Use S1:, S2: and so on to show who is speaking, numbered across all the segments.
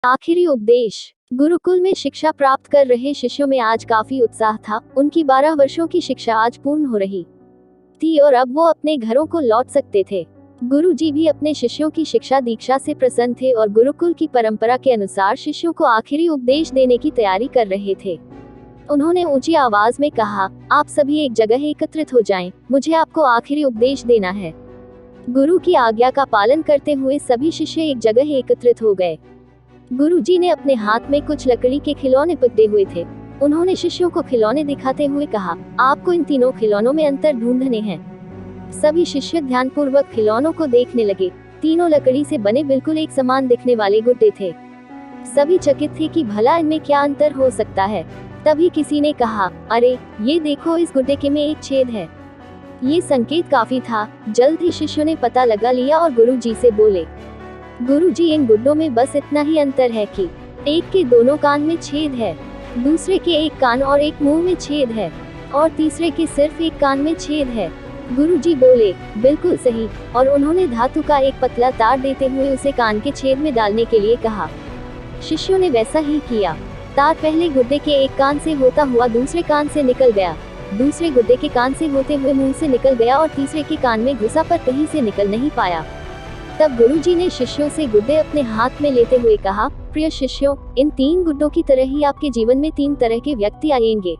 S1: आखिरी उपदेश। गुरुकुल में शिक्षा प्राप्त कर रहे शिष्यों में आज काफी उत्साह था। उनकी 12 वर्षों की शिक्षा आज पूर्ण हो रही थी और अब वो अपने घरों को लौट सकते थे। गुरु जी भी अपने शिष्यों की शिक्षा दीक्षा से प्रसन्न थे और गुरुकुल की परंपरा के अनुसार शिष्यों को आखिरी उपदेश देने की तैयारी कर रहे थे। उन्होंने ऊंची आवाज में कहा, आप सभी एक जगह एकत्रित हो जाएं, मुझे आपको आखिरी उपदेश देना है। गुरु की आज्ञा का पालन करते हुए सभी शिष्य एक जगह एकत्रित हो गए। गुरुजी ने अपने हाथ में कुछ लकड़ी के खिलौने पकड़े हुए थे। उन्होंने शिष्यों को खिलौने दिखाते हुए कहा, आपको इन तीनों खिलौनों में अंतर ढूंढने हैं। सभी शिष्य ध्यानपूर्वक खिलौनों को देखने लगे। तीनों लकड़ी से बने बिल्कुल एक समान दिखने वाले गुड्डे थे। सभी चकित थे कि भला इनमें क्या अंतर हो सकता है। तभी किसी ने कहा, अरे ये देखो, इस गुड्डे के में एक छेद है। ये संकेत काफी था। जल्द ही शिष्यों ने पता लगा लिया और गुरुजी से बोले, गुरुजी, इन गुड्डों में बस इतना ही अंतर है कि एक के दोनों कान में छेद है, दूसरे के एक कान और एक मुंह में छेद है और तीसरे के सिर्फ एक कान में छेद है। गुरुजी बोले, बिल्कुल सही, और उन्होंने धातु का एक पतला तार देते हुए उसे कान के छेद में डालने के लिए कहा। शिष्यों ने वैसा ही किया। तार पहले गुड्डे के एक कान से होता हुआ दूसरे कान से निकल गया, दूसरे गुड्डे के कान से होते हुए मुंह से निकल गया और तीसरे के कान में घुसा पर कहीं से निकल नहीं पाया। तब गुरुजी ने शिष्यों से गुड्डे अपने हाथ में लेते हुए कहा, प्रिय शिष्यों, इन 3 गुड्डों की तरह ही आपके जीवन में 3 तरह के व्यक्ति आएंगे।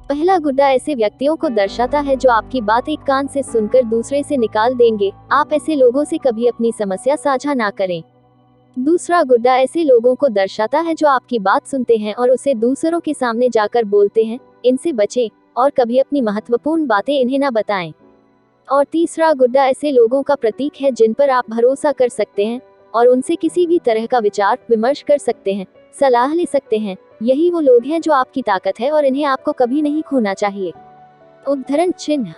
S1: पहला गुड्डा ऐसे व्यक्तियों को दर्शाता है जो आपकी बात एक कान से सुनकर दूसरे से निकाल देंगे। आप ऐसे लोगों से कभी अपनी समस्या साझा ना करें। दूसरा गुड्डा ऐसे लोगों को दर्शाता है जो आपकी बात सुनते हैं और उसे दूसरों के सामने जाकर बोलते हैं, इनसे बचें और कभी अपनी महत्वपूर्ण बातें इन्हें ना बताएं। और तीसरा गुड्डा ऐसे लोगों का प्रतीक है जिन पर आप भरोसा कर सकते हैं और उनसे किसी भी तरह का विचार विमर्श कर सकते हैं, सलाह ले सकते हैं। यही वो लोग हैं जो आपकी ताकत है और इन्हें आपको कभी नहीं खोना चाहिए। उद्धरण चिन्ह।